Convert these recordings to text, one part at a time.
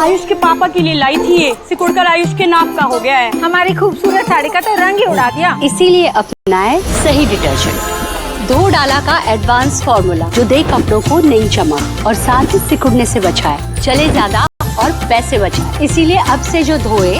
आयुष के पापा के लिए लाई थी ये, सिकुड़कर आयुष के नाक का हो गया है। हमारी खूबसूरत साड़ी का तो रंग ही उड़ा दिया। इसीलिए अपनाए सही डिटर्जेंट, 2 डाला का एडवांस फॉर्मूला जो दे कपड़ों को नई चमक और साथ ही सिकुड़ने से बचाए, चले ज्यादा और पैसे बचाए। इसीलिए अब से जो धोए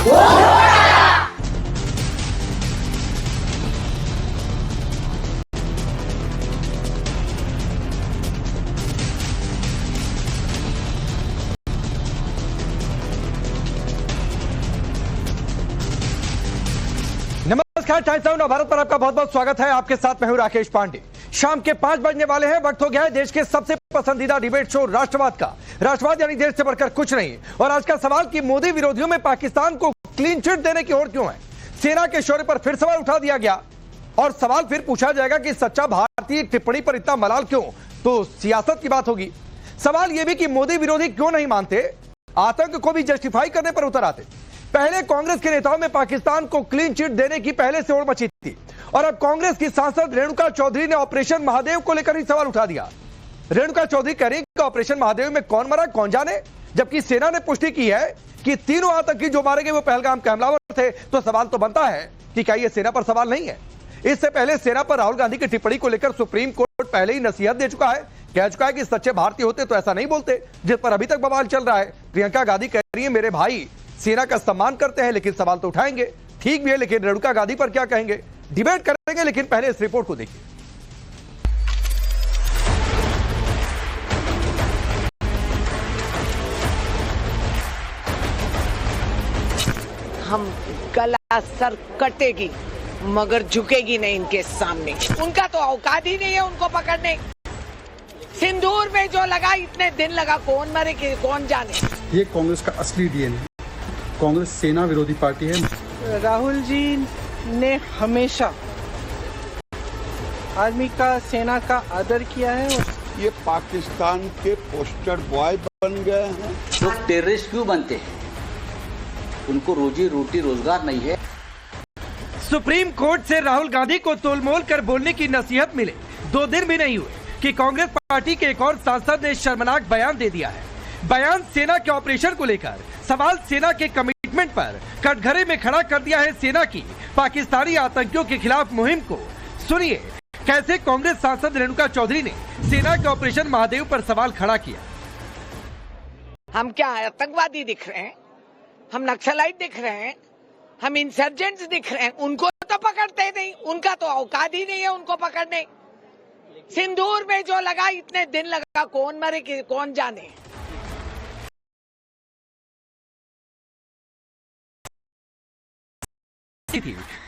नमस्कार, टाइम्स नाउ भारत पर आपका बहुत बहुत स्वागत है। आपके साथ मैं हूं राकेश पांडे। शाम के 5 बजने वाले हैं। वक्त हो गया है देश के सबसे पसंदीदा डिबेट शो राष्ट्रवाद का। राष्ट्रवाद यानी देश से बढ़कर कुछ नहीं। और आज का सवाल कि मोदी विरोधियों में पाकिस्तान को क्लीन चिट देने की होड़ क्यों है। सेना के शौर्य पर फिर सवाल उठा दिया गया और सवाल फिर पूछा जाएगा कि सच्चा भारतीय टिप्पणी पर इतना मलाल क्यों। तो सियासत की बात होगी। सवाल यह भी कि मोदी विरोधी क्यों नहीं मानते, आतंक को भी जस्टिफाई करने पर उतर आते। पहले कांग्रेस के नेताओं में पाकिस्तान को क्लीन चिट देने की पहले से होड़ मची थी और अब कांग्रेस की सांसद रेणुका चौधरी ने ऑपरेशन महादेव को लेकर ही सवाल उठा दिया। रेणुका चौधरी कह रही कि ऑपरेशन महादेव में कौन मरा कौन जाने, जबकि सेना ने पुष्टि की है कि तीनों आतंकी जो मारे गए वो पहलगाम के हमलावर थे। तो सवाल तो बनता है कि क्या यह सेना पर सवाल नहीं है। इससे पहले सेना पर राहुल गांधी की टिप्पणी को लेकर सुप्रीम कोर्ट पहले ही नसीहत दे चुका है, कह चुका है कि सच्चे भारतीय होते तो ऐसा नहीं बोलते, जिस पर अभी तक बवाल चल रहा है। प्रियंका गांधी कह रही है मेरे भाई सेना का सम्मान करते हैं लेकिन सवाल तो उठाएंगे। ठीक भी है, लेकिन रेणुका गांधी पर क्या कहेंगे, डिबेट करेंगे। लेकिन पहले इस रिपोर्ट को देखिए। हम गला सर कटेगी मगर झुकेगी नहीं इनके सामने। उनका तो औकात ही नहीं है उनको पकड़ने। सिंदूर में जो लगा इतने दिन लगा, कौन मरे कि कौन जाने। ये कांग्रेस का असली डीएनए है। कांग्रेस सेना विरोधी पार्टी है। राहुल जी ने हमेशा आर्मी का सेना का आदर किया है। ये पाकिस्तान के पोस्टर बॉय बन गए हैं। लोग टेररिस्ट क्यों बनते हैं? उनको रोजी रोटी रोजगार नहीं है। सुप्रीम कोर्ट से राहुल गांधी को तोलमोल कर बोलने की नसीहत मिले 2 दिन भी नहीं हुए कि कांग्रेस पार्टी के एक और सांसद ने शर्मनाक बयान दे दिया है। बयान सेना के ऑपरेशन को लेकर, सवाल सेना के कमिटमेंट पर कटघरे में खड़ा कर दिया है सेना की पाकिस्तानी आतंकियों के खिलाफ मुहिम को। सुनिए कैसे कांग्रेस सांसद रेणुका चौधरी ने सेना के ऑपरेशन महादेव पर सवाल खड़ा किया। हम क्या आतंकवादी दिख रहे हैं? हम नक्सलाइट दिख रहे हैं? हम इंसर्जेंट्स दिख रहे हैं? उनको तो पकड़ते नहीं, उनका तो औकात ही नहीं है उनको पकड़ने। सिंदूर में जो लगा इतने दिन लगा, कौन मरे कि कौन जाने।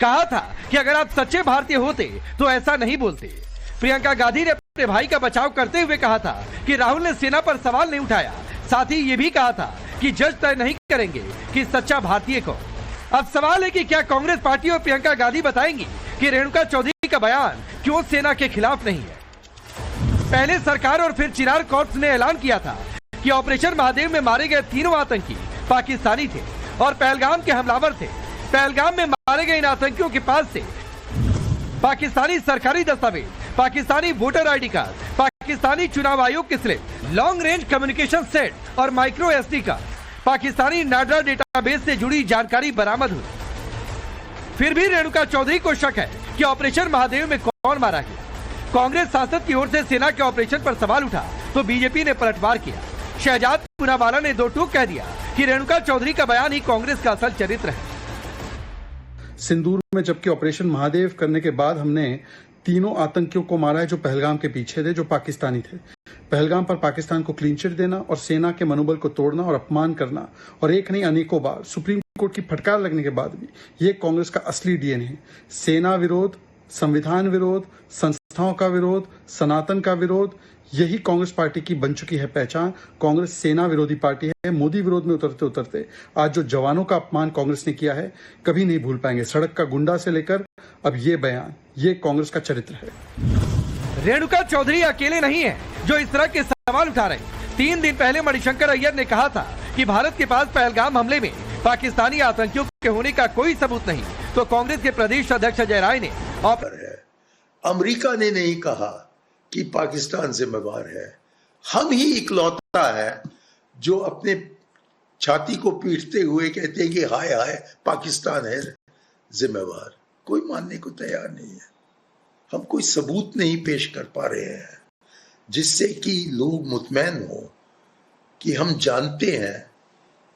कहा था कि अगर आप सच्चे भारतीय होते तो ऐसा नहीं बोलते। प्रियंका गांधी ने अपने भाई का बचाव करते हुए कहा था कि राहुल ने सेना पर सवाल नहीं उठाया। साथ ही ये भी कहा था कि जज तय नहीं करेंगे कि सच्चा भारतीय कौन। अब सवाल है कि क्या कांग्रेस पार्टी और प्रियंका गांधी बताएंगी कि रेणुका चौधरी का बयान क्यों सेना के खिलाफ नहीं है। पहले सरकार और फिर चिनार कॉर्प्स ने ऐलान किया था कि ऑपरेशन महादेव में मारे गए तीनों आतंकी पाकिस्तानी थे और पहलगाम के हमलावर थे। पहलगाम में मारे गए इन आतंकियों के पास से पाकिस्तानी सरकारी दस्तावेज, Pakistani voter ID card, Pakistani चुनाव आयोग की slip, long range communication set और micro SD card, Pakistani NADRA database से जुड़ी जानकारी बरामद हुई। फिर भी रेणुका चौधरी को शक है कि ऑपरेशन महादेव में कौन मारा गया। कांग्रेस सांसद की ओर से सेना के ऑपरेशन पर सवाल उठा तो बीजेपी ने पलटवार किया। शहजाद पूनावाला ने 2 टूक कह दिया कि रेणुका चौधरी का बयान ही कांग्रेस का असल चरित्र है। सिंदूर में जबकि ऑपरेशन महादेव करने के बाद हमने तीनों आतंकियों को मारा है जो पहलगाम के पीछे थे, जो पाकिस्तानी थे। पहलगाम पर पाकिस्तान को क्लीन चिट देना और सेना के मनोबल को तोड़ना और अपमान करना, और एक नहीं अनेकों बार सुप्रीम कोर्ट की फटकार लगने के बाद भी ये कांग्रेस का असली डीएनए है। सेना विरोध, संविधान विरोध, संस्थाओं का विरोध, सनातन का विरोध, यही कांग्रेस पार्टी की बन चुकी है पहचान। कांग्रेस सेना विरोधी पार्टी है। मोदी विरोध में उतरते उतरते आज जो जवानों का अपमान कांग्रेस ने किया है कभी नहीं भूल पाएंगे। सड़क का गुंडा से लेकर अब ये बयान, ये कांग्रेस का चरित्र है। रेणुका चौधरी अकेले नहीं है जो इस तरह के सवाल उठा रहे। 3 दिन पहले मणिशंकर अय्यर ने कहा था कि भारत के पास पहलगाम हमले में पाकिस्तानी आतंकियों के होने का कोई सबूत नहीं। तो कांग्रेस के प्रदेश अध्यक्ष अजय राय ने अमेरिका ने नहीं कहा कि पाकिस्तान जिम्मेवार है। हम ही इकलौता है जो अपने छाती को पीटते हुए कहते हैं कि हाय हाय पाकिस्तान है जिम्मेवार। कोई मानने को तैयार नहीं है। हम कोई सबूत नहीं पेश कर पा रहे हैं जिससे कि लोग मुतमैन हो कि हम जानते हैं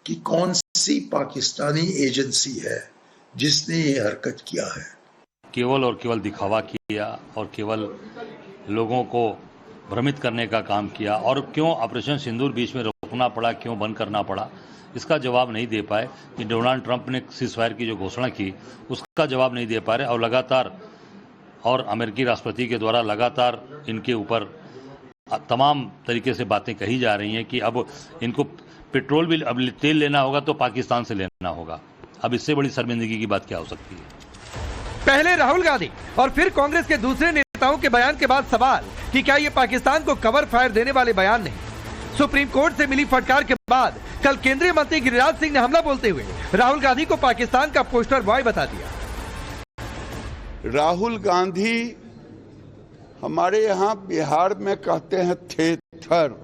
कि कौन सी पाकिस्तानी एजेंसी है जिसने ये हरकत किया है। केवल और केवल दिखावा किया और केवल लोगों को भ्रमित करने का काम किया, और क्यों ऑपरेशन सिंदूर बीच में रोकना पड़ा, क्यों बंद करना पड़ा, इसका जवाब नहीं दे पाए। कि डोनाल्ड ट्रंप ने सीज़फायर की जो घोषणा की उसका जवाब नहीं दे पा रहे, और लगातार और अमेरिकी राष्ट्रपति के द्वारा लगातार इनके ऊपर तमाम तरीके से बातें कही जा रही हैं कि अब इनको पेट्रोल भी, अब तेल लेना होगा तो पाकिस्तान से लेना होगा। अब इससे बड़ी शर्मिंदगी की बात क्या हो सकती है। पहले राहुल गांधी और फिर कांग्रेस के दूसरे नेताओं के बयान के बाद सवाल कि क्या ये पाकिस्तान को कवर फायर देने वाले बयान नहीं। सुप्रीम कोर्ट से मिली फटकार के बाद कल केंद्रीय मंत्री गिरिराज सिंह ने हमला बोलते हुए राहुल गांधी को पाकिस्तान का पोस्टर बॉय बता दिया। राहुल गांधी हमारे यहाँ बिहार में कहते हैं थेथर,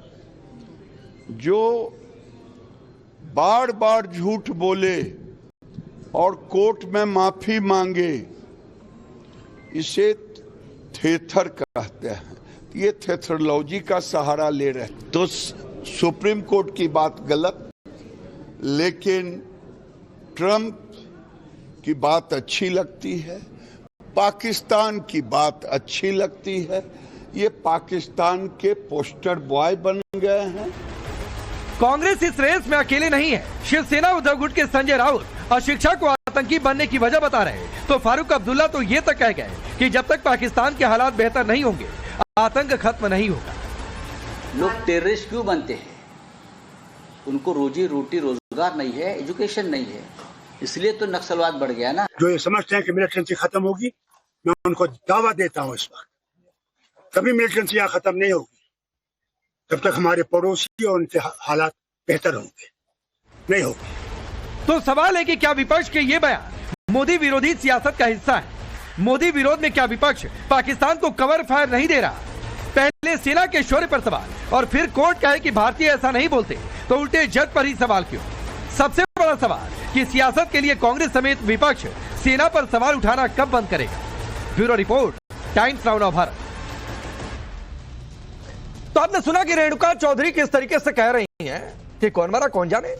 जो बार बार झूठ बोले और कोर्ट में माफी मांगे, इसे थेथर कहते हैं। ये थेथरोलॉजी का सहारा ले रहे हैं। तो सुप्रीम कोर्ट की बात गलत, लेकिन ट्रंप की बात अच्छी लगती है, पाकिस्तान की बात अच्छी लगती है। ये पाकिस्तान के पोस्टर बॉय बन गए हैं। कांग्रेस इस रेस में अकेले नहीं है। शिवसेना उद्धव गुट के संजय राउत और शिक्षा को आतंकी बनने की वजह बता रहे हैं, तो फारूक अब्दुल्ला तो ये तक कह गए कि जब तक पाकिस्तान के हालात बेहतर नहीं होंगे आतंक खत्म नहीं होगा। लोग टेररिस्ट क्यों बनते हैं? उनको रोजी रोटी रोजगार नहीं है, एजुकेशन नहीं है, इसलिए तो नक्सलवाद बढ़ गया ना। जो ये समझते हैं कि मिलिटेंसी खत्म होगी, मैं उनको दावा देता हूं इस वक्त कभी मिलिटेंसी यहाँ खत्म नहीं होगी जब तक हमारे पड़ोसी और उनके हालात बेहतर होंगे, नहीं होगी। तो सवाल है कि क्या विपक्ष के ये बयान मोदी विरोधी सियासत का हिस्सा है? मोदी विरोध में क्या विपक्ष पाकिस्तान को कवर फायर नहीं दे रहा? पहले सेना के शौर्य पर सवाल और फिर कोर्ट कहे कि भारतीय ऐसा नहीं बोलते, तो उल्टे जज पर ही सवाल क्यों? सबसे बड़ा सवाल कि सियासत के लिए कांग्रेस समेत विपक्ष सेना पर सवाल उठाना कब बंद करेगा? Bureau report, times now Navbharat. तो आपने सुना कि रेणुका चौधरी किस तरीके से कह रही हैं कि कौन मारा कौन जाने।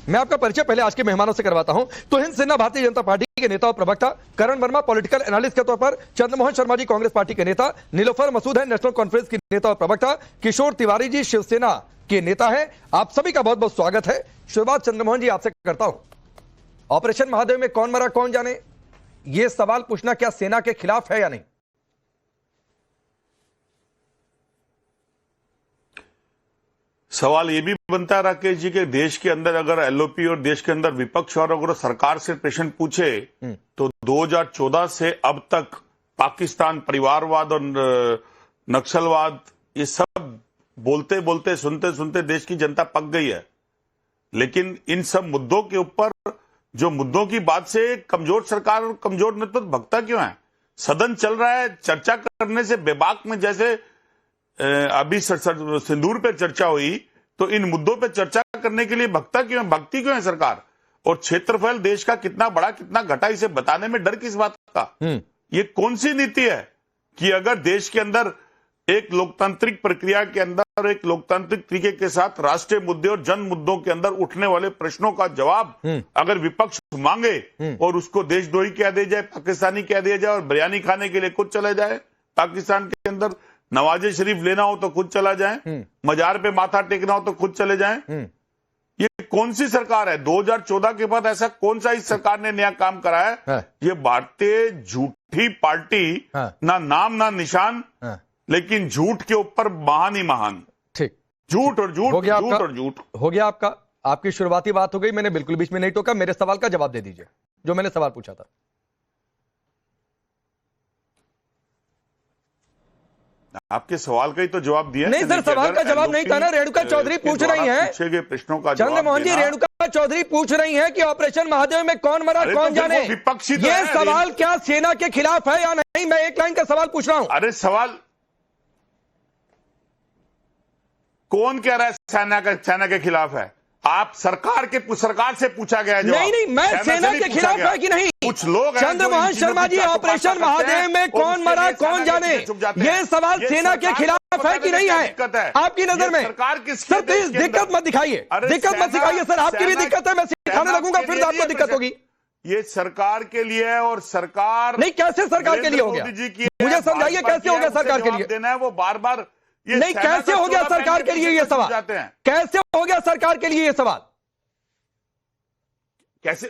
मैं आपका परिचय पहले आज के मेहमानों से करवाता हूं। तो हिंद सेना भारतीय जनता पार्टी के नेता और प्रवक्ता करण वर्मा पॉलिटिकल एनालिस्ट के तौर पर, चंद्रमोहन शर्मा जी कांग्रेस पार्टी के नेता, नीलोफर मसूद है नेशनल कॉन्फ्रेंस की नेता और प्रवक्ता, किशोर तिवारी जी शिवसेना के नेता हैं। आप सभी का बहुत बहुत स्वागत है। शुरुआत चंद्रमोहन जी आपसे करता हूं। ऑपरेशन महादेव में कौन मरा कौन जाने, यह सवाल पूछना क्या सेना के खिलाफ है या नहीं? सवाल ये भी बनता है राकेश जी के देश के अंदर अगर एलओपी और देश के अंदर विपक्ष और अगर सरकार से प्रश्न पूछे तो 2014 से अब तक पाकिस्तान, परिवारवाद और नक्सलवाद, ये सब बोलते बोलते सुनते सुनते देश की जनता पक गई है। लेकिन इन सब मुद्दों के ऊपर, जो मुद्दों की बात से कमजोर सरकार और कमजोर नेतृत्व भगता क्यों है? सदन चल रहा है, चर्चा करने से बेबाक में, जैसे अभी सिंदूर पे चर्चा हुई, तो इन मुद्दों पे चर्चा करने के लिए भगती क्यों है सरकार? और क्षेत्रफल देश का कितना बड़ा कितना घटा, इसे बताने में डर किस बात का? ये कौन सी नीति है कि अगर देश के अंदर एक लोकतांत्रिक प्रक्रिया के अंदर एक लोकतांत्रिक तरीके के साथ राष्ट्रीय मुद्दे और जन मुद्दों के अंदर उठने वाले प्रश्नों का जवाब अगर विपक्ष मांगे और उसको देशद्रोही कह दिया जाए, पाकिस्तानी कह दिया जाए और बिरयानी खाने के लिए खुद चले जाए पाकिस्तान के अंदर, नवाजे शरीफ लेना हो तो खुद चला जाए, मजार पे माथा टेकना हो तो खुद चले जाएं। ये कौन सी सरकार है? 2014 के बाद ऐसा कौन सा इस सरकार ने नया काम करा है? ये भारतीय झूठी पार्टी, ना नाम ना निशान, लेकिन झूठ के ऊपर महान ही महान। ठीक, झूठ और झूठ, झूठ और झूठ हो गया आपका। आपकी शुरुआती बात हो गई, मैंने बिल्कुल बीच में नहीं टोका। मेरे सवाल का जवाब दे दीजिए, जो मैंने सवाल पूछा था। आपके सवाल का ही तो जवाब दिया नहीं सर, सवाल का जवाब नहीं था ना। रेणुका चौधरी पूछ रही हैं, पूछे गए प्रश्नों का चंद्रमोहन जी, रेणुका चौधरी पूछ रही हैं कि ऑपरेशन महादेव में कौन मरा कौन जाने। ये सवाल क्या सेना के खिलाफ है या नहीं? मैं एक लाइन का सवाल पूछ रहा हूं। अरे सवाल कौन कह रहा है सेना के खिलाफ है? आप सरकार से पूछा गया जवाब। नहीं, मैं सेना के खिलाफ है कि नहीं? कुछ लोग चंद्रमोहन शर्मा जी, ऑपरेशन महादेव में कौन मरा कौन जाने, ये सवाल सेना के खिलाफ है कि नहीं है आपकी नजर में? सरकार की सर प्लीज दिक्कत मत दिखाइए, दिक्कत मत सिखाइए सर। आपकी भी दिक्कत है, मैं सिखाने लगूंगा फिर आपको दिक्कत होगी। ये सरकार के लिए है और सरकार नहीं, कैसे सरकार के लिए हो गया? मुझे समझाइए कैसे हो गया सरकार के लिए? देना है वो बार नहीं, कैसे हो गया सरकार के लिए ये सवाल? कैसे हो गया सरकार के लिए ये सवाल? कैसे?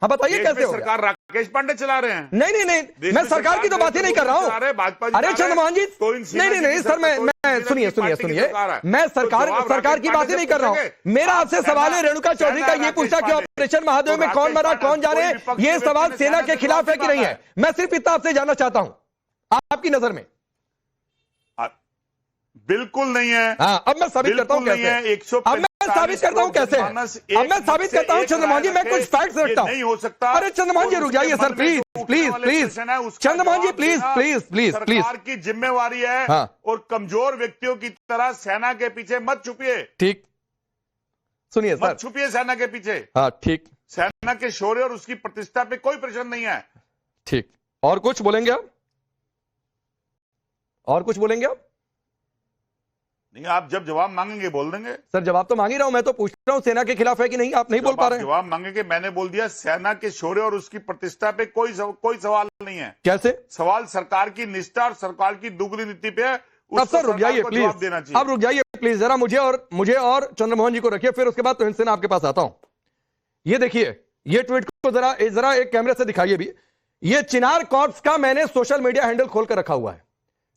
हाँ बताइए कैसे हो सरकार राकेश पांडे चला रहे हैं? नहीं, मैं सरकार की तो बात ही नहीं कर रहा हूँ। अरे चंद्रमोहन जी, नहीं सर, मैं सुनिए, मैं सरकार की बात ही नहीं कर रहा हूँ। मेरा आपसे सवाल है, रेणुका चौधरी का ये पूछा कि ऑपरेशन महादेव में कौन मरा कौन जाने, ये सवाल सेना के खिलाफ है कि नहीं है? मैं सिर्फ इतना आपसे जानना चाहता हूँ आपकी नजर में। बिल्कुल नहीं है। हाँ, अब मैं साबित करता हूँ कैसे। अब मैं साबित करता हूँ कैसे। अब मैं साबित करता हूँ चंद्रमोहन जी, मैं कुछ फैक्ट्स रखता हूँ। नहीं हो सकता। अरे चंद्रमोहन जी रुक जाइए sir, please Chandramohan ji, please. सरकार की जिम्मेवारी है। हाँ। और कमजोर व्यक्तियों की तरह सेना के पीछे मत छुपिए। ठीक, सुनिए सर, मत छुपिए सेना के पीछे। हाँ ठीक, सेना के शौर्य और उसकी प्रतिष्ठा पे कोई प्रश्न नहीं है। ठीक। और कुछ बोलेंगे आप? और कुछ बोलेंगे आप? नहीं, आप जब जवाब मांगेंगे बोल देंगे। सर जवाब तो मांग ही रहा हूं, मैं तो पूछ रहा हूं सेना के खिलाफ है कि नहीं, आप नहीं बोल पा रहे हैं। जवाब मांगेंगे, मैंने बोल दिया सेना के शौर्य और उसकी प्रतिष्ठा पे कोई सवाल नहीं है। कैसे? सवाल सरकार की निष्ठा और सरकार की दुगनी नीति पे है। सर रुक जाइए प्लीज, अब रुक जाइए प्लीज जरा, मुझे और चंद्रमोहन जी को रखिए, फिर उसके बाद तुहिन सेना आपके पास आता हूं। ये देखिए, ये ट्वीट को जरा एक कैमरे से दिखाइए भी। ये चिनार कॉर्प्स का मैंने सोशल मीडिया हैंडल खोलकर रखा हुआ है,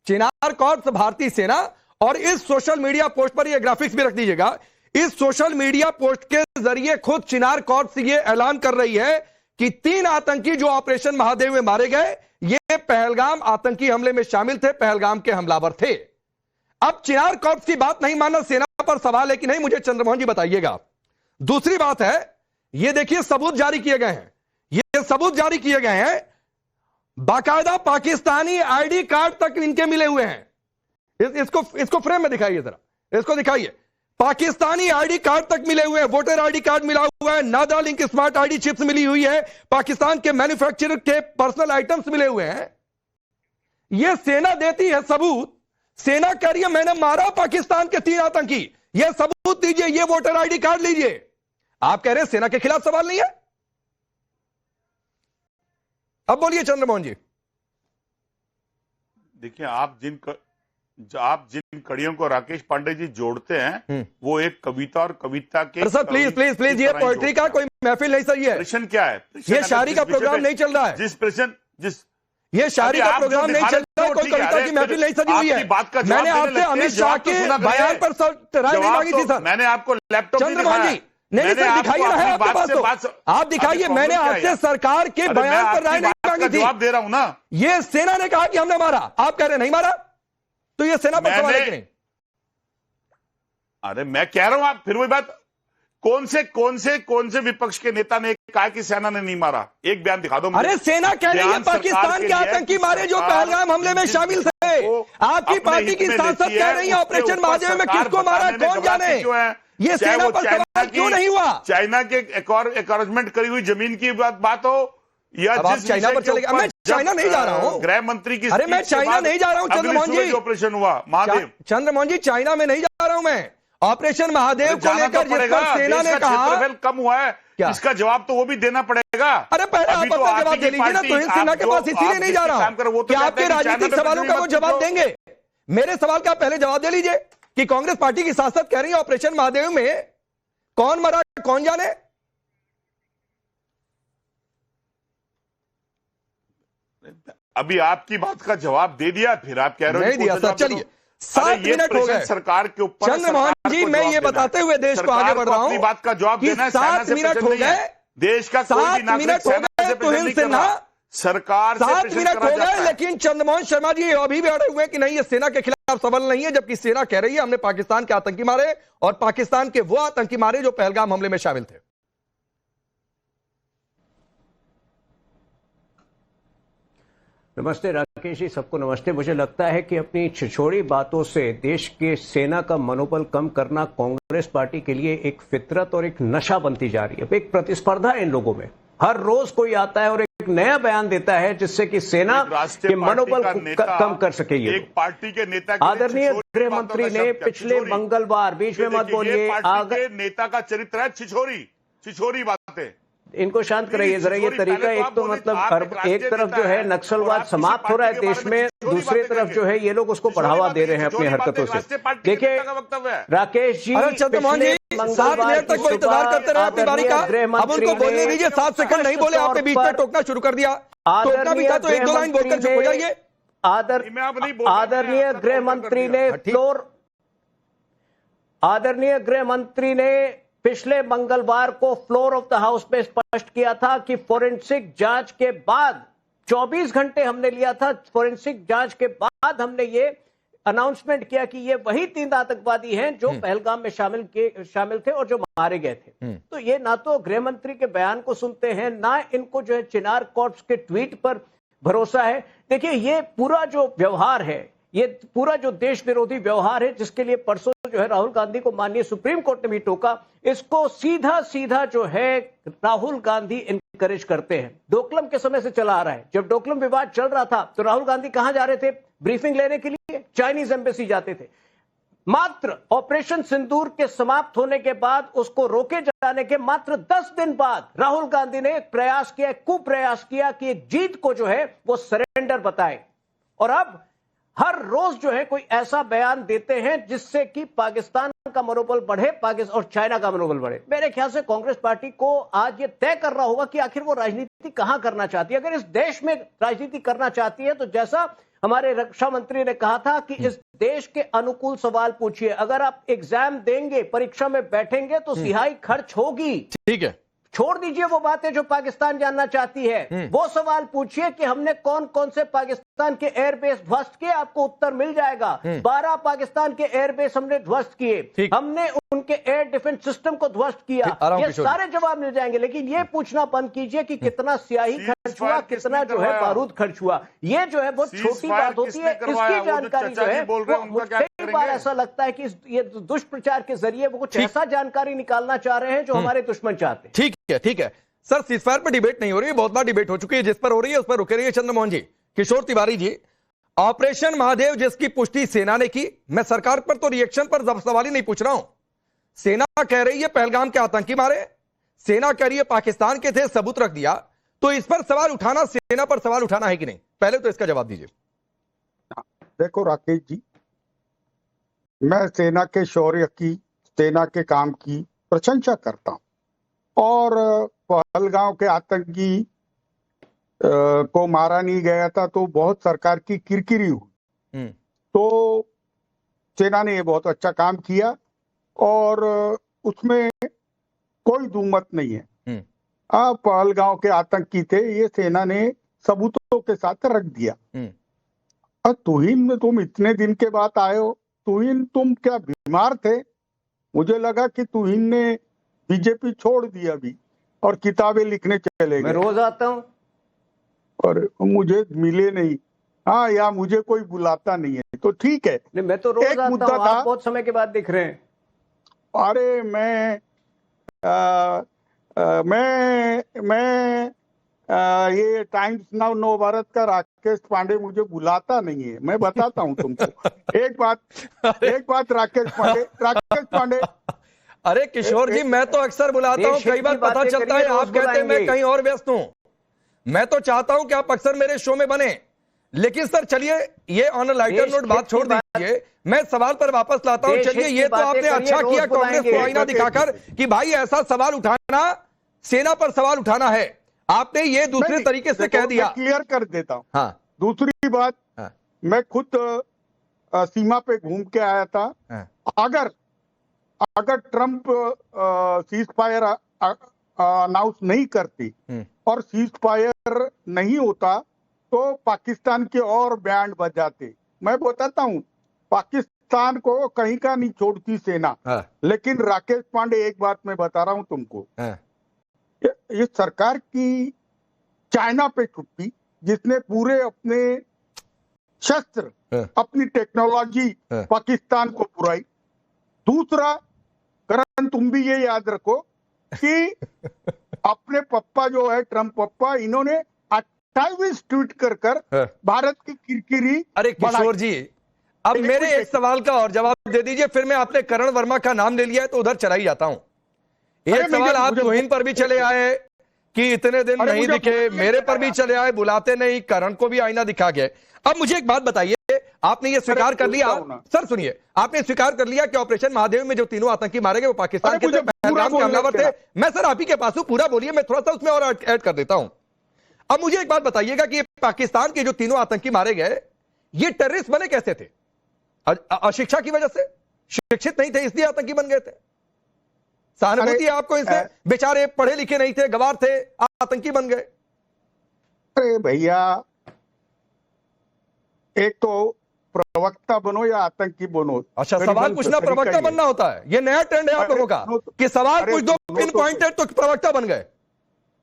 चिनार कॉर्प्स भारतीय सेना। और इस सोशल मीडिया पोस्ट पर ये ग्राफिक्स भी रख दीजिएगा। इस सोशल मीडिया पोस्ट के जरिए खुद चिनार कॉर्प्स ये ऐलान कर रही है कि 3 आतंकी जो ऑपरेशन महादेव में मारे गए, ये पहलगाम आतंकी हमले में शामिल थे, पहलगाम के हमलावर थे। अब चिनार कॉर्प्स की बात नहीं मानना सेना पर सवाल है कि नहीं, मुझे चंद्रमोहन जी बताइएगा। दूसरी बात है, ये देखिए सबूत जारी किए गए हैं, ये सबूत जारी किए गए हैं, बाकायदा पाकिस्तानी आईडी कार्ड तक इनके मिले हुए हैं। इसको फ्रेम में दिखाइए जरा, इसको दिखाइए। पाकिस्तानी आईडी कार्ड तक मिले हुए हैं, वोटर आईडी कार्ड मिला हुआ है, नादा लिंक स्मार्ट आईडी चिप्स मिली हुई है, पाकिस्तान के मैन्युफैक्चरर के पर्सनल आइटम्स मिले हुए हैं। यह सेना देती है सबूत, सेना कह रही है मैंने मारा पाकिस्तान के 3 आतंकी, यह सबूत दीजिए, यह वोटर आईडी कार्ड लीजिए। आप कह रहे हैं सेना के खिलाफ सवाल नहीं है? अब बोलिए चंद्रमोहन जी। देखिए, आप जिन कड़ियों को राकेश पांडे जी जोड़ते हैं, वो एक कविता और कविता के। सर प्लीज, ये पोएट्री का कोई महफिल नहीं सही है। प्रश्न क्या है? ये शायरी का प्रोग्राम नहीं चल रहा है। ये शायरी का प्रोग्राम नहीं चल रहा है, कोई कविता की महफिल नहीं सजी हुई है। मैंने आपसे अमित शाह के बयान पर राय नहीं मांगी थी सर। मैंने आपको लैपटॉप चंद्रमोहन जी, नहीं सर दिखाइए ना, है आपके पास तो आप दिखाइए। मैंने आपसे सरकार के बयान पर राय नहीं मांगी थी। जवाब दे रहा हूं ना। ये सेना ने कहा कि हमने मारा, आप कह रहे नहीं मारा, तो ये सेना पर सवाल है कि नहीं? अरे मैं कह रहा हूं, आप फिर वही बात। कौन से विपक्ष के नेता ने कहा कि सेना ने नहीं मारा? एक बयान दिखा दो मुझे। अरे सेना कह रही है पाकिस्तान के आतंकी मारे जो पहलगाम हमले में शामिल थे। आपकी पार्टी की सांसद कह रही है ऑपरेशन महादेव में किसको मारा कौन जाने। ये सेना पर सवाल क्यों नहीं हुआ? चाइना के एकॉर्जमेंट करी हुई जमीन की बात हो या जिस चाइना पर चले गए। मैं चाइना नहीं जा रहा हूं, गृह मंत्री की। अरे मैं चाइना नहीं जा रहा हूं चंद्रमोहन जी। ऑपरेशन हुआ महादेव, चंद्रमोहन जी चाइना में नहीं जा रहा हूं मैं। ऑपरेशन महादेव को लेकर जिस पर सेना ने कहा कम हुआ है, इसका जवाब तो वो भी देना पड़ेगा। अरे पहले आप अपना जवाब दे लीजिए ना। तुहिन सिन्हा के पास इसीलिए नहीं जा रहा हूं कि आपके राजनीतिक सवालों का वो जवाब देंगे। मेरे सवाल का पहले जवाब दे लीजिए कि कांग्रेस पार्टी की सांसद कह रही है ऑपरेशन महादेव में कौन मरा कौन जाने। अभी आपकी बात का जवाब दे दिया, फिर आप कह रहे हो नहीं दिया सर। चलिए 7 मिनट हो गए सरकार के ऊपर। चंद्रमोहन जी, मैं ये बताते हुए देश को आगे बढ़ रहा हूं, बात का जवाब देना है। 7 मिनट हो गए, देश का 7 मिनट हो गए तुहिन सिन्हा, सरकार 7 मिनट हो गए, लेकिन चंद्रमोहन शर्मा जी अभी भी अड़े हुए कि नहीं ये सेना के खिलाफ सवाल नहीं है, जबकि सेना कह रही है हमने पाकिस्तान के आतंकी मारे और पाकिस्तान के वो आतंकी मारे जो पहलगाम हमले में शामिल थे। नमस्ते राकेश जी, सबको नमस्ते। मुझे लगता है कि अपनी छिछोड़ी बातों से देश के सेना का मनोबल कम करना कांग्रेस पार्टी के लिए एक फितरत और एक नशा बनती जा रही है। अब एक प्रतिस्पर्धा है इन लोगों में, हर रोज कोई आता है और एक नया बयान देता है जिससे कि सेना के मनोबल कम कर सके। ये एक पार्टी के नेता आदरणीय गृह मंत्री ने पिछले मंगलवार, बीच में मत बोलिए, नेता का चरित्र है छिछोरी बातें। इनको शांत कराइए जरा। ये तरीका एक तो मतलब एक तरफ जो है नक्सलवाद समाप्त हो रहा है देश में, दूसरी तरफ जो है ये लोग उसको बढ़ावा दे रहे हैं अपनी हरकतों से। देखिए राकेश जी, 7 मिनट तक वो इंतजार करते रहे अपनी बारी का। अब उनको बोलने दीजिए, 7 सेकंड नहीं बोले, आपने बीच में टोकना शुरू कर दिया। टोकना भी था तो 1-2 लाइन बोलकर चुप हो जाइए। आदरणीय गृह मंत्री ने पिछले मंगलवार को फ्लोर ऑफ द हाउस में स्पष्ट किया था कि फोरेंसिक जांच के बाद 24 घंटे हमने लिया था, फोरेंसिक जांच के बाद हमने ये अनाउंसमेंट किया कि ये वही 3 आतंकवादी हैं जो पहलगाम में शामिल थे और जो मारे गए थे। तो ये ना तो गृह मंत्री के बयान को सुनते हैं, ना इनको जो है चिनार कॉर्प्स के ट्वीट पर भरोसा है। देखिए ये पूरा जो व्यवहार है, ये पूरा जो देश विरोधी व्यवहार है, जिसके लिए परसों जो है राहुल गांधी को माननीय सुप्रीम कोर्ट ने भी टोका, इसको सीधा जो है राहुल गांधी इनकरेज करते हैं। डोकलम के समय से चला आ रहा है। जब डोकलम विवाद चल रहा था तो राहुल गांधी कहां जा रहे थे ब्रीफिंग लेने के लिए? चाइनीज एम्बेसी जाते थे। मात्र ऑपरेशन सिंदूर के समाप्त होने के बाद, उसको रोके जाने के मात्र 10 दिन बाद राहुल गांधी ने एक प्रयास किया, एक कुप्रयास किया कि एक जीत को जो है वो सरेंडर बताए। और अब हर रोज जो है कोई ऐसा बयान देते हैं जिससे कि पाकिस्तान का मनोबल बढ़े, पाकिस्तान और चाइना का मनोबल बढ़े। मेरे ख्याल से कांग्रेस पार्टी को आज ये तय करना होगा कि आखिर वो राजनीति कहां करना चाहती है। अगर इस देश में राजनीति करना चाहती है तो जैसा हमारे रक्षा मंत्री ने कहा था कि इस देश के अनुकूल सवाल पूछिए। अगर आप एग्जाम देंगे, परीक्षा में बैठेंगे तो सिहाई खर्च होगी, ठीक है। छोड़ दीजिए वो बातें जो पाकिस्तान जानना चाहती है, वो सवाल पूछिए कि हमने कौन कौन से पाकिस्तान के एयरबेस ध्वस्त किए, आपको उत्तर मिल जाएगा। 12 पाकिस्तान के एयरबेस हमने ध्वस्त किए, हमने उनके एयर डिफेंस सिस्टम को ध्वस्त किया, ये सारे जवाब मिल जाएंगे। लेकिन ये पूछना बंद कीजिए कि कितना स्याही खर्च हुआ, कितना जो है बारूद खर्च हुआ। ये जो है बहुत छोटी बात होती है, इसकी जानकारी जो है कई बार ऐसा लगता है कि ये दुष्प्रचार के जरिए वो कुछ ऐसा जानकारी निकालना चाह रहे हैं जो हमारे दुश्मन चाहते हैं। ठीक है सर, सीजफायर पर डिबेट नहीं हो रही है, बहुत बार डिबेट हो चुकी है। जिस पर हो रही है उस पर रुके रहिए। चंद्रमोहन जी, किशोर तिवारी जी, ऑपरेशन महादेव जिसकी पुष्टि सेना ने की, मैं सरकार पर तो रिएक्शन पर सवाल ही नहीं पूछ रहा हूं। सेना कह रही है पहलगाम के आतंकी मारे, सेना कह रही है पाकिस्तान के थे, सबूत रख दिया। तो इस पर सवाल उठाना, सेना पर सवाल उठाना है कि नहीं? पहले तो इसका जवाब दीजिए। देखो राकेश जी, मैं सेना के शौर्य की, सेना के काम की प्रशंसा करता हूं। और पहलगांव के आतंकी को मारा नहीं गया था तो बहुत सरकार की किरकिरी हुई। तो सेना ने ये बहुत अच्छा काम किया और उसमें कोई दुमत नहीं है। पहलगांव के आतंकी थे, ये सेना ने सबूतों के साथ रख दिया। और तुहिन में तुम इतने दिन के बाद आए हो, तुहिन तुम क्या बीमार थे? मुझे लगा कि तुहिन ने बीजेपी छोड़ दिया अभी और किताबें लिखने चले गए। मैं रोज आता हूं और मुझे मिले नहीं। हाँ, या मुझे कोई बुलाता नहीं है तो ठीक है। नहीं, मैं तो रोज आता हूं, आप बहुत समय के बाद दिख रहे हैं। अरे मैं ये टाइम्स नाउ नव भारत का राकेश पांडे मुझे बुलाता नहीं है। मैं बताता हूं तुमको एक बात राकेश पांडे। अरे किशोर जी, मैं तो अक्सर बुलाता हूं, कई बार पता चलता है आप कहते हैं मैं कहीं और व्यस्त हूं। मैं तो चाहता हूं कि आप अक्सर मेरे शो में बने। लेकिन सर चलिए, ये ऑन अ लाइटर नोट बात छोड़ दीजिए, मैं सवाल पर वापस लाता हूं। चलिए, ये तो आपने अच्छा किया कांग्रेस को आईना दिखाकर कि भाई ऐसा सवाल उठाना, सेना पर सवाल उठाना है। आपने ये दूसरे तरीके से कह दिया। क्लियर कर देता हूं। हाँ, दूसरी बात, मैं खुद सीमा पे घूम के आया था। अगर ट्रंप सीज फायर अनाउंस नहीं करती और सीज फायर नहीं होता तो पाकिस्तान के और बैंड बजाते। मैं बताता हूं, पाकिस्तान को कहीं का नहीं छोड़ती सेना। लेकिन राकेश पांडे, एक बात मैं बता रहा हूं तुमको, ये सरकार की चाइना पे छुट्टी, जिसने पूरे अपने शस्त्र अपनी टेक्नोलॉजी पाकिस्तान को पुराई। दूसरा, करण तुम भी ये याद रखो कि अपने पप्पा जो है ट्रम्प पप्पा, इन्होंने 28 ट्वीट कर भारत की किरकिरी। अरे किशोर जी, अब मेरे एक सवाल का और जवाब दे दीजिए, फिर मैं आपने करण वर्मा का नाम ले लिया है तो उधर चला ही जाता हूं। एक सवाल आप तोहिन पर भी चले आए कि इतने दिन नहीं दिखे, मेरे पर भी चले आए, बुलाते नहीं, करण को भी आईना दिखा गए। अब मुझे एक बात बताइए, आपने ये स्वीकार कर लिया, सर सुनिए, आपने स्वीकार कर लिया कि ऑपरेशन महादेव में जो तीनों आतंकी मारे गए वो पाकिस्तान के थे, पहलगाम के हमलावर थे। मैं सर आप ही के पास हूं, पूरा बोलिए, मैं थोड़ा सा उसमें और ऐड कर देता हूं। अब मुझे एक बात बताइएगा कि पाकिस्तान के जो तीनों आतंकी मारे गए, ये टेररिस्ट बने कैसे थे? अशिक्षा की वजह से, शिक्षित नहीं थे इसलिए आतंकी बन गए थे? सहानुभूति है आपको इससे? बेचारे पढ़े लिखे नहीं थे, गवार थे, आतंकी बन गए। अरे भैया, एक तो प्रवक्ता बनो या आतंकी बनो। अच्छा, सवाल पूछना प्रवक्ता बनना होता है? ये नया ट्रेंड है आप लोगों का कि सवाल पूछ दो, पिन पॉइंटेड तो प्रवक्ता बन गए।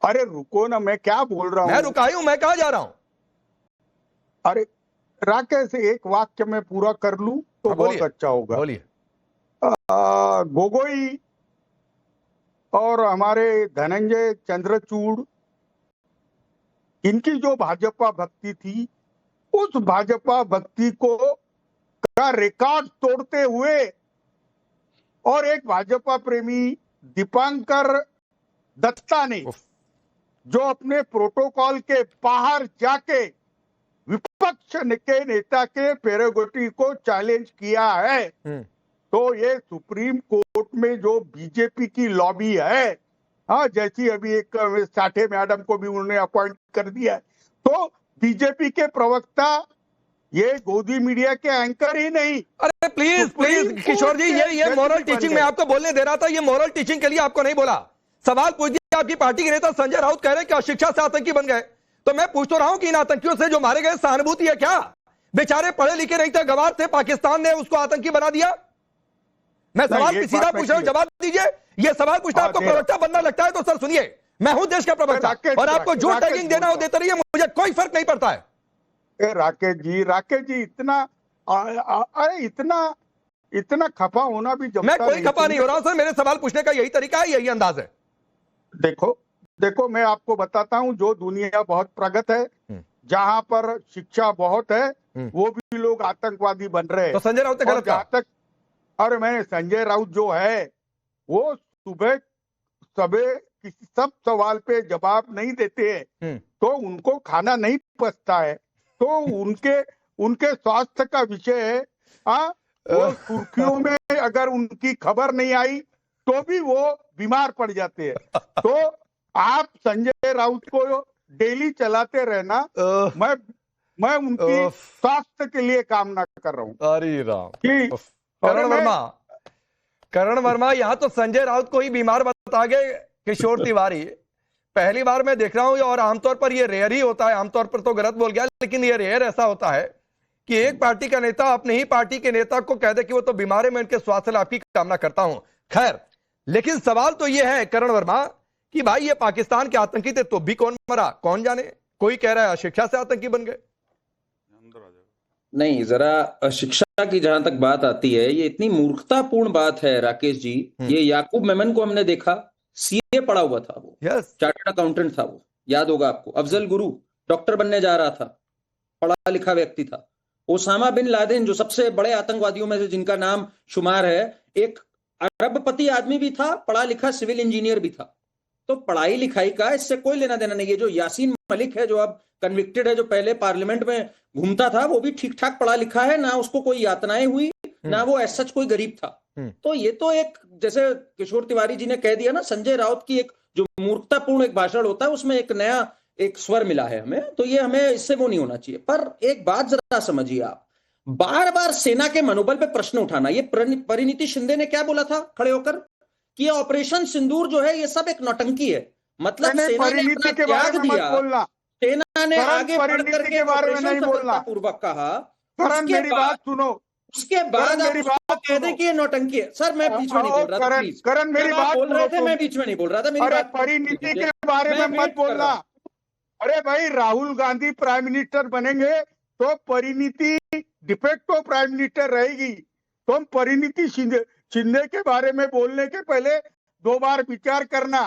अरे रुको ना, मैं क्या बोल रहा हूं? मैं रुका हूं, मैं कहां जा रहा हूं? अरे राकेश, एक वाक्य में पूरा कर लूं तो बहुत अच्छा होगा। बोलिए। गोगोई और हमारे धनंजय चंद्रचूड़, इनकी जो भाजपा भक्ति थी, उस भाजपा भक्ति को का रिकॉर्ड तोड़ते हुए और एक भाजपा प्रेमी दीपांकर दत्ता ने जो अपने प्रोटोकॉल के बाहर जाके विपक्ष के नेता के प्रेरोगेटिव को चैलेंज किया है, तो ये सुप्रीम कोर्ट में जो बीजेपी की लॉबी है, हाँ, जैसी अभी एक साठे मैडम को भी उन्होंने अपॉइंट कर दिया है, तो बीजेपी के प्रवक्ता ये गोदी मीडिया के एंकर ही नहीं। अरे प्लीज प्लीज किशोर जी, ये मॉरल टीचिंग मैं आपको बोलने दे रहा था, ये मॉरल टीचिंग के लिए आपको नहीं बोला। सवाल पूछ दिया, आपकी पार्टी के नेता संजय राउत कह रहे हैं कि अशिक्षा से आतंकी बन गए, तो मैं पूछ तो रहा हूं कि इन आतंकियों से जो मारे गए सहानुभूति है क्या? बेचारे पढ़े लिखे नहीं थे, गवार थे, पाकिस्तान ने उसको आतंकी बना दिया। मैं सवाल सीधा पूछ रहा हूं, जवाब दीजिए। ये सवाल पूछना आपको प्रवक्ता बनना लगता है तो सर सुनिए, मैं हूं देश का प्रवक्ता और आपको जो टैगिंग देना हो देते रहिए, मुझे कोई फर्क नहीं पड़ता है। राकेश जी इतना अरे इतना खफा होना भी जब मैं कोई खफा नहीं हो रहा हूं सर, मेरे सवाल पूछने का यही तरीका है, यही अंदाज है। देखो मैं आपको बताता हूं, जो दुनिया बहुत प्रगत है, जहां पर शिक्षा बहुत है, वो भी लोग आतंकवादी बन रहे हैं। तो संजय राउत ने गलत कहा। और मैं संजय राउत जो है वो सुबह किसी सब सवाल पे जवाब नहीं देते हैं, तो उनको खाना नहीं पचता है, तो उनके स्वास्थ्य का विषय है। वो सुर्खियों में अगर उनकी खबर नहीं आई तो भी वो बीमार पड़ जाते हैं। तो आप संजय राउत को डेली चलाते रहना, मैं उनकी स्वास्थ्य के लिए कामना कर रहा हूँ। अरे राम, करण वर्मा यहाँ तो संजय राउत को ही बीमार बता गए किशोर तिवारी। पहली बार मैं देख रहा हूं, और आमतौर पर ये रेयर ही होता है, आमतौर पर तो गलत बोल गया, लेकिन ये रेयर ऐसा होता है कि एक पार्टी का नेता अपने ही पार्टी के नेता को कह दे कि वो तो बीमार है, मैं इनके स्वास्थ्य लाभ की कामना करता हूं। खैर, लेकिन सवाल तो ये है करण वर्मा कि भाई ये पाकिस्तान के आतंकी थे तो भी कौन मरा कौन जाने। कोई कह रहा है शिक्षा से आतंकी बन गए। नहीं, जरा शिक्षा की जहां तक बात आती है, ये इतनी मूर्खतापूर्ण बात है राकेश जी। ये याकूब मेमन को हमने देखा, सीए पढ़ा हुआ था वो, चार्टर्ड अकाउंटेंट था वो, याद होगा आपको। अफजल गुरु डॉक्टर बनने जा रहा था, पढ़ा लिखा व्यक्ति था। ओसामा बिन लादेन जो सबसे बड़े आतंकवादियों में से जिनका नाम शुमार है, एक अरबपति आदमी भी था, पढ़ा लिखा सिविल इंजीनियर भी था। तो पढ़ाई लिखाई का इससे कोई लेना देना नहीं है। जो यासीन मलिक है, जो अब कन्विक्टेड है, जो पहले पार्लियामेंट में घूमता था, वो भी ठीक ठाक पढ़ा लिखा है, ना उसको कोई यातनाएं हुई, ना वो ऐसा कोई गरीब था। तो ये तो एक, जैसे किशोर तिवारी जी ने कह दिया ना, संजय राउत की एक जो मूर्खतापूर्ण एक भाषण होता है, उसमें एक नया एक स्वर मिला है हमें, तो ये हमें इससे वो नहीं होना चाहिए। पर एक बात जरा समझिए आप, बार बार सेना के मनोबल पे प्रश्न उठाना। ये परिणीति शिंदे ने क्या बोला था खड़े होकर कि ये ऑपरेशन सिंदूर जो है ये सब एक नौटंकी है। मतलब सेना ने अपना त्याग दिया, सेना ने आगे बढ़ करके ऑपरेशन सफलतापूर्वक कहा, उसके बाद आप कह दें कि ये नौटंकी है। सर मैं बीच में नहीं बोल रहा था, करण मेरी बात बोल रहे थे, मैं बीच में नहीं बोल रहा था। मेरी बात परिणीति के बारे में मत बोलना, अरे भाई, राहुल गांधी प्राइम मिनिस्टर बनेंगे तो परिणीति डिफेक्टो प्राइम मिनिस्टर रहेगी। तुम परिणीति शिंदे के बारे में बोलने के पहले 2 बार विचार करना,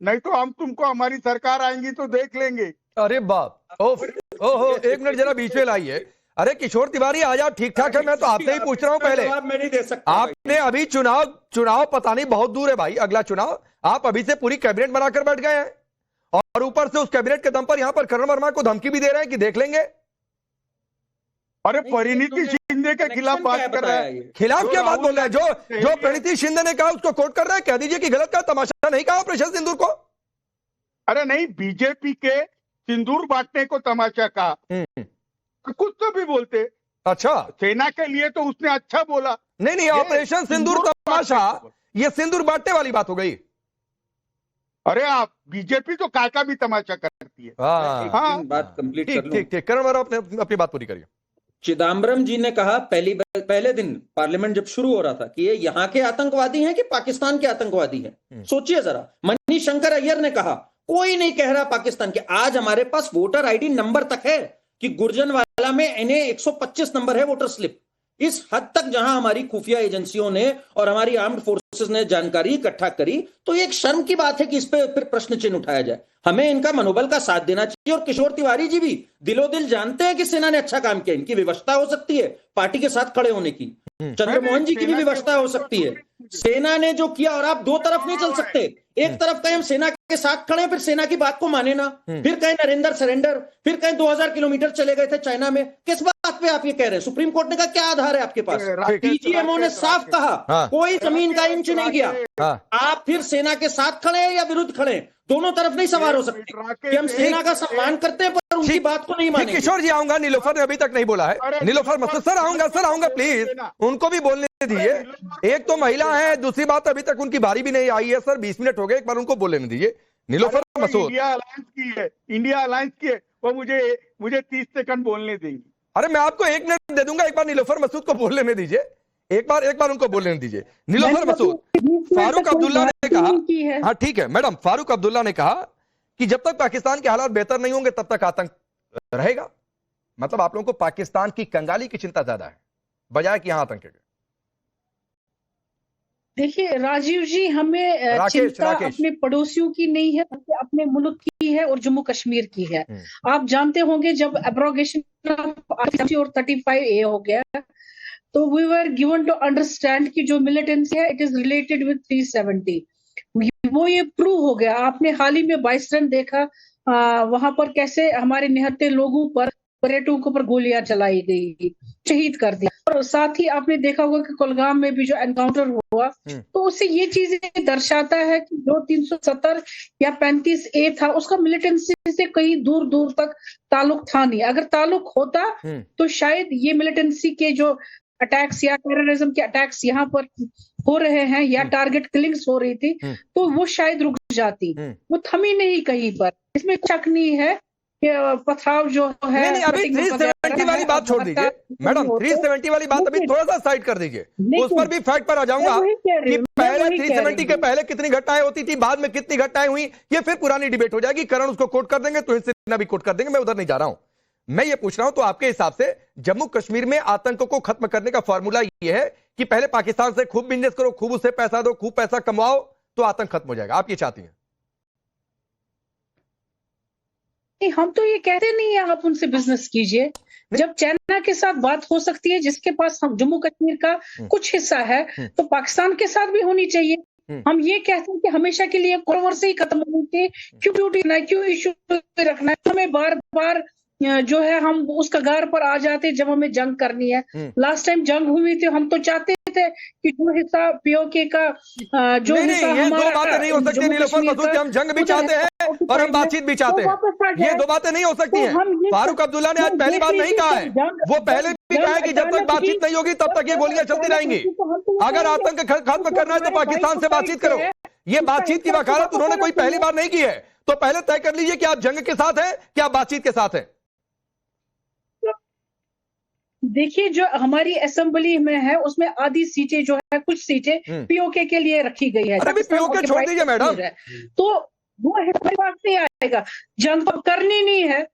नहीं तो हम तुमको, हमारी सरकार आएंगी तो देख लेंगे। अरे बाप, ओहो, 1 मिनट जरा बीच में लाइए। अरे किशोर तिवारी आ जाओ, ठीक ठाक है। मैं तो आपसे ही पूछ रहा हूं पहले। जवाब मैं नहीं दे सकता। आपने अभी चुनाव पता नहीं बहुत दूर है भाई, अगला चुनाव। आप अभी से पूरी कैबिनेट बनाकर बैठ गए हैं और ऊपर से उस कैबिनेट के दम पर यहां पर करण वर्मा को धमकी भी दे रहे हैं कि देख लेंगे। अरे परिणीति शिंदे के खिलाफ बात कर रहा है। खिलाफ क्या बात बोल रहा है? जो परिणीति शिंदे ने कहा उसको कोट कर रहा है। कह दीजिए कि गलत का तमाशा नहीं कहा ऑपरेशन सिंदूर को। अरे नहीं, बीजेपी के सिंदूर बांटने को तमाशा कहा, कुछ तो भी बोलते। अच्छा, सेना के लिए तो उसने अच्छा बोला। नहीं, ऑपरेशन सिंदूर तमाशा, ये सिंदूर बांटने वाली बात हो गई। अरे आप बीजेपी तो काका भी तमाशा करती है। हाँ, बात कंप्लीट कर लूं। ठीक, करण वर्मा अपनी बात पूरी करिए। चिदम्बरम जी ने कहा पहले दिन पार्लियामेंट जब शुरू हो रहा था कि ये यहाँ के आतंकवादी हैं कि पाकिस्तान के आतंकवादी हैं। सोचिए जरा। मणिशंकर अय्यर ने कहा कोई नहीं कह रहा पाकिस्तान के। आज हमारे पास वोटर आईडी नंबर तक है कि गुर्जनवाला में NA 125 नंबर है वोटर स्लिप। इस हद तक जहां हमारी खुफिया एजेंसियों ने और हमारी आर्म्ड फोर्सेस ने जानकारी इकट्ठा करी, तो ये एक शर्म की बात है कि इस पे फिर प्रश्न चिन्ह उठाया जाए। हमें इनका मनोबल का साथ देना चाहिए। और किशोर तिवारी जी भी दिलो दिल जानते हैं कि सेना ने अच्छा काम किया। इनकी विवशता हो सकती है पार्टी के साथ खड़े होने की, चंद्रमोहन जी की भी विवशता हो सकती है। सेना ने जो किया, और आप 2 तरफ नहीं चल सकते। एक तरफ कहें हम सेना के साथ खड़े, फिर सेना की बात को माने ना, फिर कहें नरेंद्र सरेंडर, फिर कहें 2000 किलोमीटर चले गए थे चाइना में। किस बात पे आप ये कह रहे हैं? सुप्रीम कोर्ट ने कहा क्या आधार है आपके पास? डीजीएमओ ने साफ कहा कोई जमीन का इंच नहीं गया। आप फिर सेना के साथ खड़े हैं या विरुद्ध खड़े हैं? दोनों तरफ नहीं सवार हो सकते कि हम सेना का सम्मान करते हैं पर उनकी बात को नहीं मानेंगे। किशोर जी आऊंगा, नीलोफर ने अभी तक नहीं बोला है। नीलोफर मसूद सर आऊंगा प्लीज, उनको भी बोलने दीजिए। एक तो महिला है, दूसरी बात अभी तक उनकी बारी भी नहीं आई है। सर 20 मिनट हो गए, एक बार उनको बोलने दीजिए। नीलोफर मसूद, इंडिया अलायंस की है, वो मुझे 30 सेकंड बोलने देंगी। अरे मैं आपको 1 मिनट दे दूंगा, एक बार नीलोफर मसूद को बोलने दीजिए। एक बार उनको बोलने दीजिए। नीलोफर मसूद, फारूक अब्दुल्ला ने कहा, हाँ ठीक है मैडम, फारूक अब्दुल्ला ने कहा कि जब तक पाकिस्तान के हालात बेहतर नहीं होंगे तब तक आतंक रहेगा। मतलब आप लोगों को पाकिस्तान की कंगाली की चिंता ज्यादा है बजाय कि यहां आतंक के। देखिए राजीव जी, हमें चिंता अपने पड़ोसियों की नहीं है, अपने मुल्क की है और जम्मू कश्मीर की है। आप जानते होंगे जब एब्रोगेशन और 35A हो गया तो we were given to understand कि जो मिलिटेंसी है इट इज रिलेटेड विद 370। वो ये प्रूव हो गया। आपने हाल ही में 22 रन देखा, वहां पर कैसे हमारे निहत्थे लोगों पर, पर्यटकों पर गोलियां चलाई गई, शहीद कर दिया। और साथ ही आपने देखा होगा कि कुलगाम में भी जो एनकाउंटर हुआ, तो उससे ये चीजें दर्शाता है कि जो 370 या 35A था उसका मिलिटेंसी से कहीं दूर दूर तक ताल्लुक था नहीं। अगर ताल्लुक होता तो शायद ये मिलिटेंसी के जो अटैक्स या टेररिज्म के अटैक्स यहाँ पर हो रहे हैं या टारगेट किलिंग्स हो रही थी तो वो शायद रुक जाती। वो थमी नहीं कहीं पर, इसमें शक नहीं है कि पथराव जो है। नहीं, अभी 370 वाली बात छोड़ दीजिए मैडम, 370 वाली बात अभी थोड़ा सा साइड कर दीजिए, उस पर भी फैक्ट पर आ जाऊंगा कि पहले 370 के पहले कितनी घटनाएं होती थी, बाद में कितनी घटनाएं हुई, ये फिर पुरानी डिबेट हो जाएगी। करण उसको कोट कर देंगे तो इनसे भी कोट कर देंगे, मैं उधर नहीं जा रहा हूं। मैं ये पूछ रहा हूं तो आपके हिसाब से जम्मू कश्मीर में आतंक को खत्म करने का फॉर्मूला ये है कि पहले पाकिस्तान से खूब बिजनेस करो, खूब उससे पैसा दो, खूब पैसा कमाओ तो आतंक खत्म हो जाएगा, आप ये चाहती हैं? हम तो ये कहते नहीं है आप उनसे बिजनेस कीजिए। जब चाइना के साथ बात हो सकती है जिसके पास हम जम्मू कश्मीर का कुछ हिस्सा है, तो पाकिस्तान के साथ भी होनी चाहिए। हम ये कहते हैं कि हमेशा के लिए कॉन्ट्रोवर्सी खत्म होनी चाहिए, क्यों ड्यूटी रखना है, क्यों इशू रखना है। हमें बार बार जो है हम उस कगार पर आ जाते जब हमें जंग करनी है। लास्ट टाइम जंग हुई थी, हम तो चाहते थे कि जो हिस्सा POK का जो हिस्सा हमारा, दो बातें नहीं हो सकती नीलोफर मसूद, हम जंग भी चाहते हैं और हम बातचीत भी चाहते हैं, ये दो बातें नहीं हो सकती हैं। फारूक अब्दुल्ला ने आज पहली बार नहीं कहा है, वो पहले भी कहा है कि जब तक बातचीत नहीं होगी तब तक ये गोलियां चलती रहेंगी। अगर आतंक खत्म करना है तो पाकिस्तान से बातचीत करो। ये बातचीत की वकालत उन्होंने कोई पहली बार नहीं की है, तो पहले तय कर लीजिए कि आप जंग के साथ हैं कि आप बातचीत के साथ हैं। देखिए जो हमारी असेंबली में है उसमें आधी सीटें जो है, कुछ सीटें POK के लिए रखी गई है। अरे POK छोड़ दीजिए मैडम। तो वो हमारे पास नहीं आएगा। जंग तो करनी नहीं है,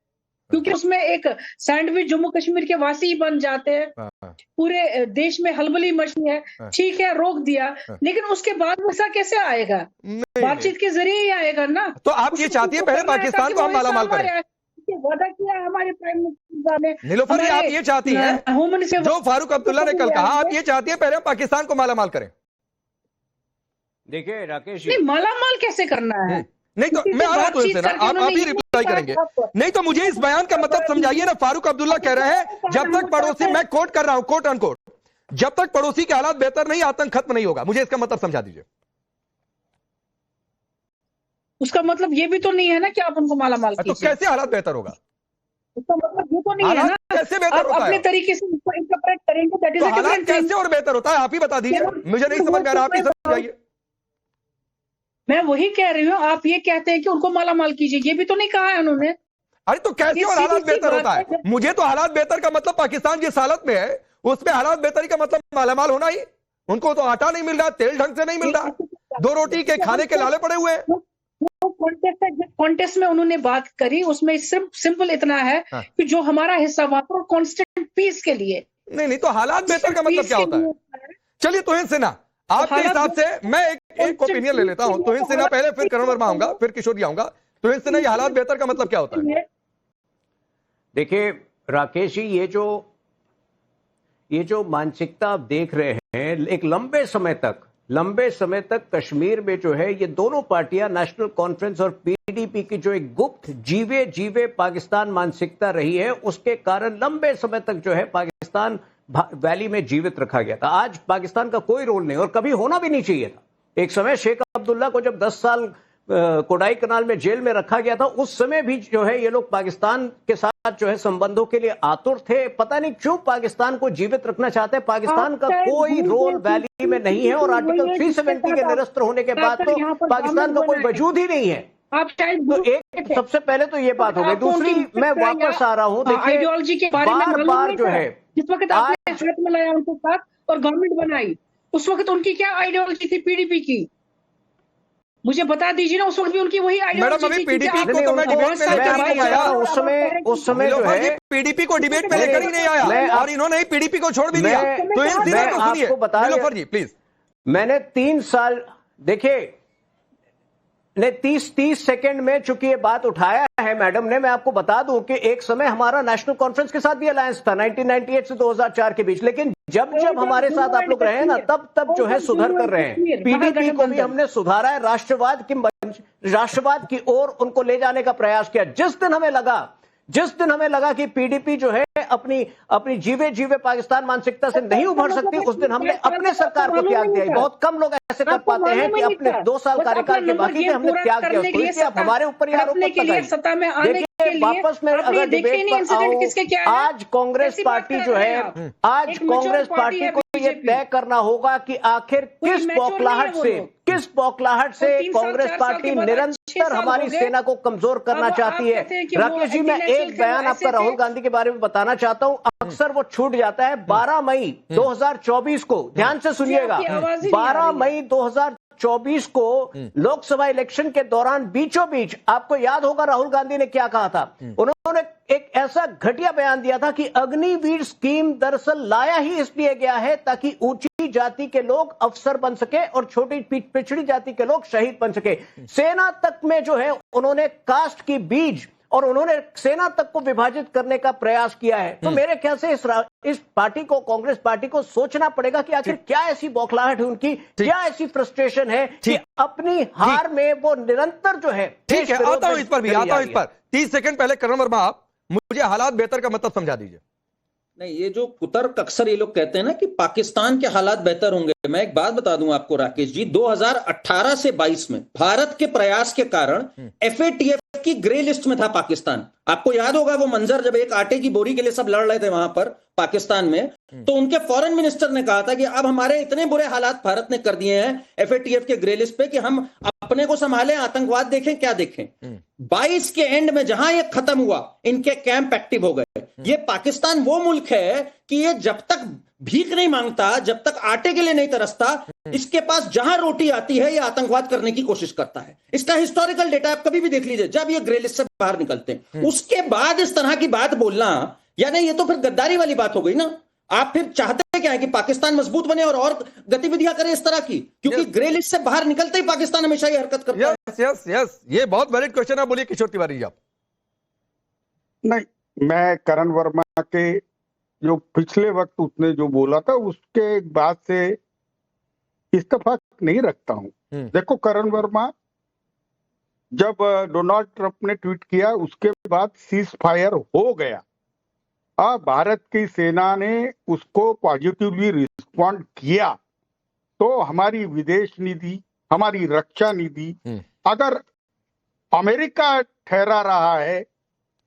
क्योंकि उसमें एक सैंडविच जम्मू कश्मीर के वासी ही बन जाते हैं, पूरे देश में हलबली मची है। ठीक है, रोक दिया, लेकिन उसके बाद वैसा कैसे आएगा? बातचीत के जरिए ही आएगा ना। तो आप ये चाहती है पहले पाकिस्तान को हम मालामाल करें? वादा किया हमारे प्राइम मिनिस्टर ने। नीलोफर जी, आप ये चाहती हैं, होम मिनिस्टर जो फारूक अब्दुल्ला ने कल कहा, आप ये चाहती है पहले हम पाकिस्तान को मालामाल करें? देखिए राकेश जी, नहीं, मालामाल कैसे करना है? नहीं तो मैं आ रहा हूं इनसे ना, आप ही रिप्लाई करेंगे। नहीं तो मुझे इस बयान का मतलब समझाइए ना। फारूक अब्दुल्ला कह रहे हैं जब तक पड़ोसी, मैं कोट कर रहा हूं, कोट अनकोट, जब तक पड़ोसी के हालात बेहतर नहीं, आतंक खत्म नहीं होगा। मुझे इसका मतलब समझा दीजिए। उसका मतलब ये भी तो नहीं है ना कि आप उनको मालामाल कीजिए। तो कैसे हालात बेहतर होगा? उसका मतलब ये तो नहीं है ना, कैसे बेहतर होता है? अपने तरीके से इसको इंटरप्रेट करेंगे, that is a different thing. कैसे और बेहतर होता है, आप ही बता दीजिए। मुझे नहीं समझ में आ रहा, आप ही समझाइए। मैं वही कह रही हूँ, आप ये कहते हैं कि उनको मालामाल कीजिए, ये भी तो नहीं कहा है उन्होंने। अरे तो कैसे और हालात बेहतर होता है? मुझे तो हालात बेहतर का मतलब पाकिस्तान जिस हालत में है उसमें हालात बेहतरी का मतलब मालामाल होना ही। उनको तो आटा नहीं मिल रहा, तेल ढंग से नहीं मिल रहा, 2 रोटी के खाने के लाले पड़े हुए हैं। कॉन्टेस्ट में उन्होंने बात करी, उसमें सिर्फ सिंपल इतना है कि जो हमारा हिस्सा वहां पर कांस्टेंट पीस के लिए। नहीं तो हालात बेहतर का मतलब क्या होता है? चलिए तोहिन सिन्हा, आपके हिसाब से मैं एक ओपिनियन ले लेता हूं। तोहिन सिन्हा पहले, फिर करण वर्मा आऊंगा, फिर किशोर जी आऊंगा। तोहिन सिन्हा, ये हालात बेहतर का मतलब क्या होता है? देखिए राकेश जी, ये जो मानसिकता आप देख रहे हैं, एक लंबे समय तक कश्मीर में जो है ये दोनों पार्टियां, नेशनल कॉन्फ्रेंस और पीडीपी की जो एक गुप्त जीवे पाकिस्तान मानसिकता रही है, उसके कारण लंबे समय तक जो है पाकिस्तान वैली में जीवित रखा गया था। आज पाकिस्तान का कोई रोल नहीं और कभी होना भी नहीं चाहिए था। एक समय शेख अब्दुल्ला को जब 10 साल कोडाई कनाल में जेल में रखा गया था, उस समय भी जो है ये लोग पाकिस्तान के साथ जो है संबंधों के लिए आतुर थे। पता नहीं क्यों पाकिस्तान को जीवित रखना चाहते हैं। पाकिस्तान का कोई रोल वैली में नहीं है और आर्टिकल 370 के निरस्त होने के बाद तो पाकिस्तान का कोई वजूद ही नहीं है। तो एक सबसे पहले तो ये बात हो गई। दूसरी, मैं वापस आ रहा हूँ, आइडियोलॉजी के बारे में बार जो है जिस वक्त आपने हाथ मिलाया उनके साथ और गवर्नमेंट बनाई, उस वक्त उनकी क्या आइडियोलॉजी थी पीडीपी की? मुझे बता दीजिए ना, उस वक्त भी उनकी वही आइडियोलॉजी थी। पीडीपी को तो मैं डिबेट में लेकर नहीं आया। उस समय जो है पीडीपी को डिबेट में लेकर ही नहीं आया और इन्होंने पीडीपी को छोड़ भी दिया। तो इन सीधे को सुनिए नीलोफर जी प्लीज। मैंने 3 साल, देखिए ने 30 सेकंड में चूंकि ये बात उठाया है मैडम ने, मैं आपको बता दूं कि एक समय हमारा नेशनल कॉन्फ्रेंस के साथ भी अलायंस था 1998 से 2004 के बीच, लेकिन जब हमारे साथ आप लोग रहे हैं ना, तब जो है सुधर कर रहे हैं। पीडीपी को भी हमने सुधारा है, राष्ट्रवाद की ओर उनको ले जाने का प्रयास किया। जिस दिन हमें लगा कि पीडीपी जो है अपनी जीवे पाकिस्तान मानसिकता से नहीं उभर सकती, उस दिन हमने अपने सरकार को त्याग दिया। बहुत कम लोग ऐसे कर पाते हैं कि अपने 2 साल कार्यकाल के बाकी हमने त्याग दिया उसको, इसलिए आप हमारे ऊपर ये आरोप मत लगाइए। देखिए वापस में अगर डिबेट पर आऊं, आज कांग्रेस पार्टी जो है, आज कांग्रेस पार्टी को ये तय करना होगा कि आखिर किस बौखलाहट से कांग्रेस पार्टी निरंतर हमारी सेना को कमजोर करना चाहती है। राकेश जी, मैं एक बयान आपका राहुल गांधी के बारे में बताना चाहता हूं, अक्सर वो छूट जाता है। 12 मई 2024 को, ध्यान से सुनिएगा, 12 मई 2024 को लोकसभा इलेक्शन के दौरान बीचों बीच, आपको याद होगा राहुल गांधी ने क्या कहा था? उन्होंने एक ऐसा घटिया बयान दिया था कि अग्निवीर स्कीम दरअसल लाया ही इसलिए गया है ताकि ऊंची जाति के लोग अफसर बन सके और छोटी पिछड़ी जाति के लोग शहीद बन सके। सेना तक में जो है उन्होंने कास्ट की बीज और उन्होंने सेना तक को विभाजित करने का प्रयास किया है। तो मेरे ख्याल से इस पार्टी को, कांग्रेस पार्टी को सोचना पड़ेगा कि आखिर क्या ऐसी बौखलाहट है उनकी, क्या ऐसी फ्रस्ट्रेशन है कि अपनी हार में वो निरंतर जो है। ठीक है, आता हूं इस पर भी, आता हूं इस पर। 30 सेकंड पहले करण वर्मा, आप मुझे हालात बेहतर का मतलब समझा दीजिए। नहीं, ये जो कुतर्क अक्सर ये लोग कहते हैं ना कि पाकिस्तान के हालात बेहतर होंगे, मैं एक बात बता दूं आपको राकेश जी, 2018 से 22 में भारत के प्रयास के कारण FATF की ग्रे लिस्ट में था पाकिस्तान। आपको याद होगा वो मंजर जब एक आटे की बोरी के लिए सब लड़ रहे थे वहां पर पाकिस्तान में, तो उनके फॉरेन मिनिस्टर ने कहा था कि अब हमारे इतने बुरे हालात भारत ने कर दिए हैं FATF के ग्रे लिस्ट पे कि हम अपने को संभालें, आतंकवाद देखें, क्या देखें। 22 के एंड में जहां ये खत्म हुआ, इनके कैंप एक्टिव हो गए। ये पाकिस्तान वो मुल्क है कि ये जब तक भीख नहीं मांगता, जब तक आटे के लिए नहीं तरसता, इसके पास जहां रोटी आती है ये आतंकवाद करने की कोशिश करता है। इसका हिस्टोरिकल डेटा आप कभी भी देख लीजिए, जब ये ग्रे लिस्ट से बाहर निकलते हैं उसके बाद इस तरह की बात बोलना, यानी ये तो फिर गद्दारी वाली बात हो गई ना। आप फिर चाहते क्या है कि पाकिस्तान मजबूत बने और गतिविधियां करे इस तरह की, क्योंकि ग्रे लिस्ट से बाहर निकलते ही पाकिस्तान हमेशा ये हरकत करता है। यस, ये बहुत वैलिड क्वेश्चन है। बोलिए किशोर तिवारी जी आप। नहीं, मैं करण वर्मा के जो पिछले वक्त उसने जो बोला था उसके बाद से इस्तीफा नहीं रखता हूं। देखो करण वर्मा, जब डोनाल्ड ट्रंप ने ट्वीट किया उसके बाद सीज फायर हो गया, भारत की सेना ने उसको पॉजिटिवली रिस्पॉन्ड किया, तो हमारी विदेश नीति, हमारी रक्षा नीति, अगर अमेरिका ठहरा रहा है,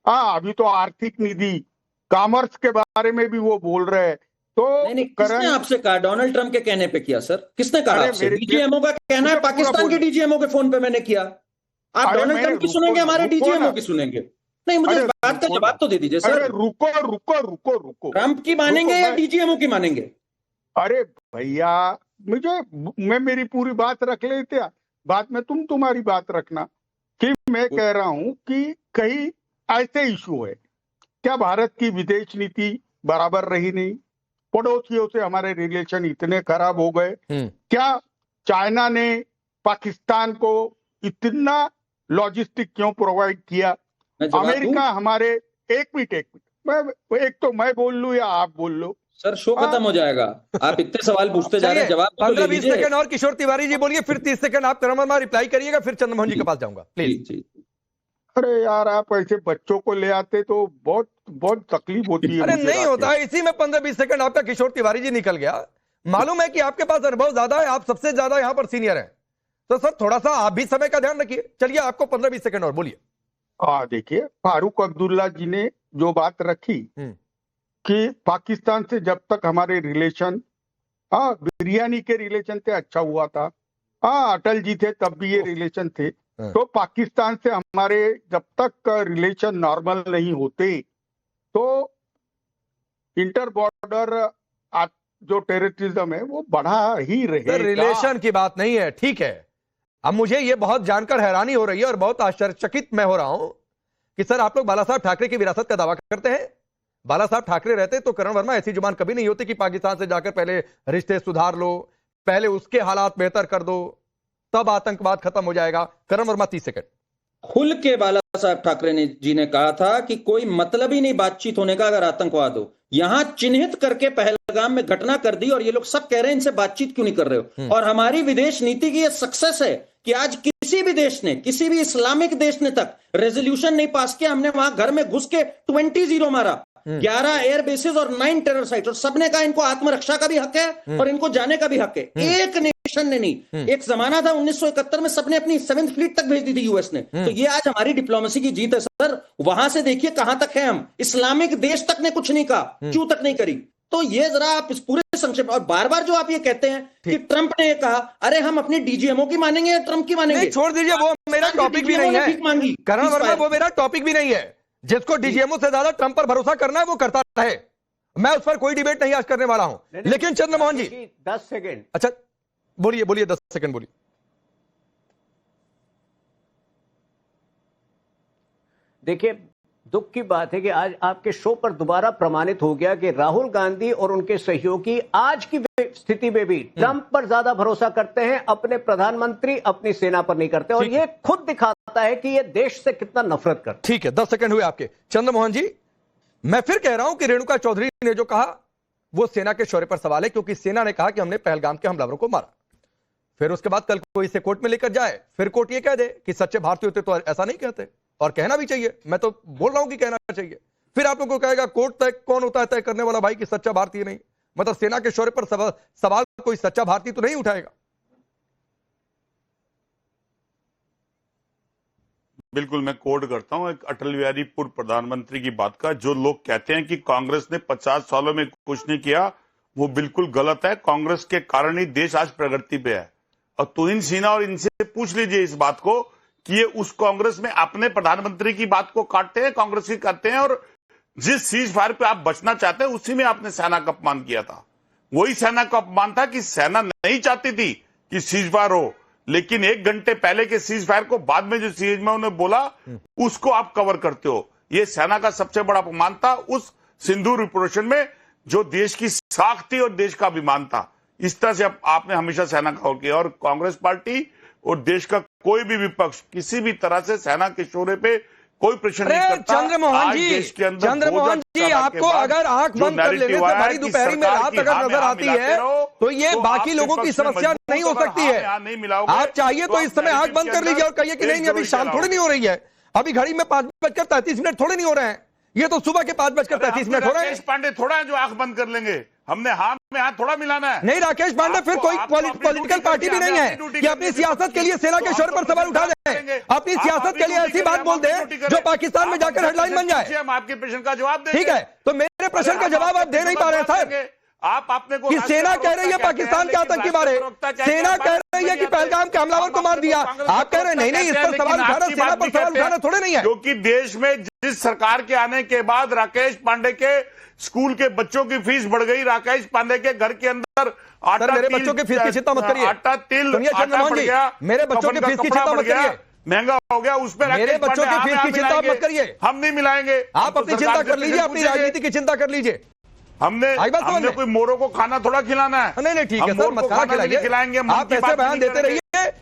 अभी तो आर्थिक नीति, कॉमर्स के बारे में भी वो बोल रहे हैं, तो नहीं, किसने आपसे कहा? डोनाल्ड ट्रंप के कहने पे किया सर? किसने कहा आपसे? डीजीएमओ का कहना है, पाकिस्तान के डीजीएमओ के फोन पे मैंने किया। आप डोनाल्ड ट्रंप की सुनेंगे, हमारे डीजीएमओ की सुनेंगे? नहीं, मुझे बात का जवाब तो दे दीजिए सर। रुको। ट्रंप की मानेंगे या डीजीएमओ की मानेंगे? अरे भैया, मैं मेरी पूरी बात रख लेते, बाद में तुम्हारी बात रखना। कि मैं कह रहा हूं कि कहीं ऐसे इशू है क्या, भारत की विदेश नीति बराबर रही नहीं, पड़ोसियों से हमारे रिलेशन इतने खराब हो गए, क्या चाइना ने पाकिस्तान को इतना लॉजिस्टिक क्यों प्रोवाइड किया, अमेरिका हमारे, एक मिनट, एक तो मैं बोल लूं या आप बोल लो सर, शो खत्म हो जाएगा। आप इतने सवाल पूछते जा रहे हैं, जवाब 15-20 सेकंड और किशोर तिवारी जी बोलिए, फिर 30 सेकंड आप करण वर्मा रिप्लाई करिएगा, फिर चंद्रमोहन जी के पास जाऊंगा प्लीज। अरे यार, आप ऐसे बच्चों को ले आते तो बहुत तकलीफ होती है। अरे नहीं होता है, इसी में 15-20 सेकंड आपका किशोर तिवारी जी निकल गया। मालूम है कि आपके पास अनुभव ज्यादा है, आप सबसे ज्यादा यहाँ पर सीनियर हैं, तो सर थोड़ा सा आप भी समय का ध्यान रखिए। चलिए, आपको 15-20 सेकंड और बोलिए। देखिए, फारूक अब्दुल्ला जी ने जो बात रखी कि पाकिस्तान से जब तक हमारे रिलेशन, बिरयानी के रिलेशन थे, अच्छा हुआ था, अटल जी थे तब भी ये रिलेशन थे, तो पाकिस्तान से हमारे जब तक रिलेशन नॉर्मल नहीं होते तो इंटर बॉर्डर जो टेररिज्म है वो बढ़ा ही रहेगा। रिलेशन की बात नहीं है, ठीक है। अब मुझे ये बहुत जानकर हैरानी हो रही है और बहुत आश्चर्यचकित मैं हो रहा हूं कि सर आप लोग बाला साहब ठाकरे की विरासत का दावा करते हैं। बाला साहब ठाकरे रहते तो करण वर्मा ऐसी जुबान कभी नहीं होती कि पाकिस्तान से जाकर पहले रिश्ते सुधार लो, पहले उसके हालात बेहतर कर दो, तब आतंकवाद खत्म हो जाएगा। करण वर्मा 30 सेकंड। खुल के बाला साहब ठाकरे जी ने कहा था कि कोई मतलब ही नहीं बातचीत होने का अगर आतंकवाद हो। यहां चिन्हित करके पहलगाम में घटना कर दी और ये लोग सब कह रहे हैं इनसे बातचीत क्यों नहीं कर रहे हो। और हमारी विदेश नीति की ये सक्सेस है कि आज किसी भी देश ने, किसी भी इस्लामिक देश ने तक रेजोल्यूशन नहीं पास किया, हमने वहां घर में घुस के 20-0 मारा, 11 एयर बेसिस और 9 टेरर साइट, और सबने कहा इनको आत्मरक्षा का भी हक है और इनको जाने का भी हक है। एक नेशन ने नहीं। एक जमाना था 1971 में सबने अपनी 7th फ्लीट तक भेज दी थी यूएस ने। तो ये आज हमारी डिप्लोमेसी की जीत है सर। वहां से देखिए कहां तक है हम। इस्लामिक देश तक ने कुछ नहीं कहा, क्यों तक नहीं करी। तो ये जरा आप इस पूरे संक्षेप, और बार बार जो आप ये कहते हैं कि ट्रंप ने ये कहा, अरे हम अपने डीजीएमओ की मानेंगे या ट्रंप की मानेंगे? छोड़ दीजिए, वो मेरा टॉपिक भी नहीं है करण वर्मा, वो मेरा टॉपिक भी नहीं है। जिसको डीजीएमओ से ज्यादा ट्रंप पर भरोसा करना है वो करता रहे, मैं उस पर कोई डिबेट नहीं आज करने वाला हूं। लेकिन चंद्रमोहन जी 10 सेकंड। अच्छा बोलिए 10 सेकंड बोलिए। देखिए, दुख की बात है कि आज आपके शो पर दोबारा प्रमाणित हो गया कि राहुल गांधी और उनके सहयोगी आज की स्थिति में भी ट्रंप पर ज्यादा भरोसा करते हैं, अपने प्रधानमंत्री अपनी सेना पर नहीं करते। और ये खुद दिखाता है कि ये देश से कितना नफरत करते। ठीक है, 10 सेकंड हुए आपके। चंद्रमोहन जी, मैं फिर कह रहा हूं कि रेणुका चौधरी ने जो कहा वो सेना के शौर्य पर सवाल है, क्योंकि सेना ने कहा कि हमने पहलगाम के हमलावरों को मारा। फिर उसके बाद कल कोई इसे कोर्ट में लेकर जाए, फिर कोर्ट ये कह दे कि सच्चे भारतीय होते तो ऐसा नहीं कहते, और कहना भी चाहिए। मैं तो बोल रहा हूं कि कहना चाहिए। फिर आप लोगों को कहेगा कोर्ट तय कौन होता है तय करने वाला भाई कि सच्चा भारतीय नहीं। मतलब सेना के शौर्य पर सवाल कोई सच्चा भारतीय तो नहीं उठाएगा। बिल्कुल, मैं कोट करता हूं एक अटल बिहारी पूर्व प्रधानमंत्री की बात का। जो लोग कहते हैं कि कांग्रेस ने 50 सालों में कुछ नहीं किया, वो बिल्कुल गलत है। कांग्रेस के कारण ही देश आज प्रगति पे है। और तुहिन सिन्हा और इनसे पूछ लीजिए इस बात को कि ये उस कांग्रेस में अपने प्रधानमंत्री की बात को काटते हैं, कांग्रेस की करते हैं, और जिस सीज फायर पे आप बचना चाहते हैं उसी में आपने सेना का अपमान किया था। वही सेना का अपमान था कि सेना नहीं चाहती थी कि सीज फायर हो, लेकिन 1 घंटे पहले के सीज फायर को बाद में जो सीएम ने बोला उसको आप कवर करते हो। ये सेना का सबसे बड़ा अपमान था उस सिंदूर ऑपरेशन में, जो देश की साख थी और देश का अभिमान था। इस तरह से आपने हमेशा सेना का किया, और कांग्रेस पार्टी और देश का कोई भी विपक्ष किसी भी तरह से सेना के शोरे पे कोई प्रेशर नहीं करता। चंद्रमोहन जी, आपको अगर आंख बंद कर लेने से बड़ी दोपहरी में रात अगर नजर आती है तो ये बाकी लोगों की समस्या नहीं हो सकती है। आप चाहिए तो इस समय आंख बंद कर लीजिए और कहिए कि नहीं अभी शाम थोड़ी नहीं हो रही है, अभी घड़ी में 5:33 थोड़े नहीं हो रहे हैं, ये तो सुबह के 5:33 हो रहे हैं। राकेश पांडे थोड़ा है जो आंख बंद कर लेंगे, हमने हाथ में हाथ थोड़ा मिलाना है। नहीं राकेश पांडे, फिर कोई पॉलिटिकल पार्टी भी नहीं है कि अपनी सियासत के लिए सेना के शोर पर सवाल उठा दें, अपनी सियासत के लिए ऐसी बात बोल दें जो पाकिस्तान में जाकर हेडलाइन बन जाए। हम आपके प्रश्न का जवाब देंगे। ठीक है, तो मेरे प्रश्न का जवाब आप दे नहीं पा रहे सर। आप आपने को कि सेना कह रही है पाकिस्तान के आतंकी बारे, सेना कह रही है कि पहलगाम के हमलावर को मार दिया, आप कह रहे हैं नहीं इस पर सवाल उठाना, सेना पर सवाल उठाना थोड़े नहीं है। क्योंकि देश में जिस सरकार के आने के बाद राकेश पांडे के स्कूल के बच्चों की फीस बढ़ गई, राकेश पांडे के घर के अंदर आटा, मेरे बच्चों की फीस की चिंता मत करिए, आटा तिल चंद्रमोहन जी, मेरे बच्चों की फीस की चिंता मत करिए, महंगा हो गया, उस पर मेरे बच्चों की फीस की चिंता मत करिए, हम नहीं मिलाएंगे। आप अपनी चिंता कर लीजिए, अपनी राजनीति की चिंता कर लीजिए। हमने कोई मोरों को खाना थोड़ा खिलाना है। नहीं ठीक है सर, मत खाना खिलाएंगे। आप ऐसे बयान देते रहिए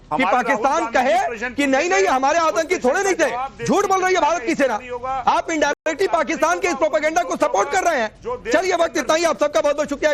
कि पाकिस्तान कहे कि नहीं हमारे आतंकी थोड़े नहीं थे, झूठ बोल रही है भारत की सेना, आप इनडायरेक्टली पाकिस्तान के इस प्रोपेगेंडा को सपोर्ट कर रहे हैं। चलिए वक्त इतना ही, आप सबका बहुत बहुत शुक्रिया।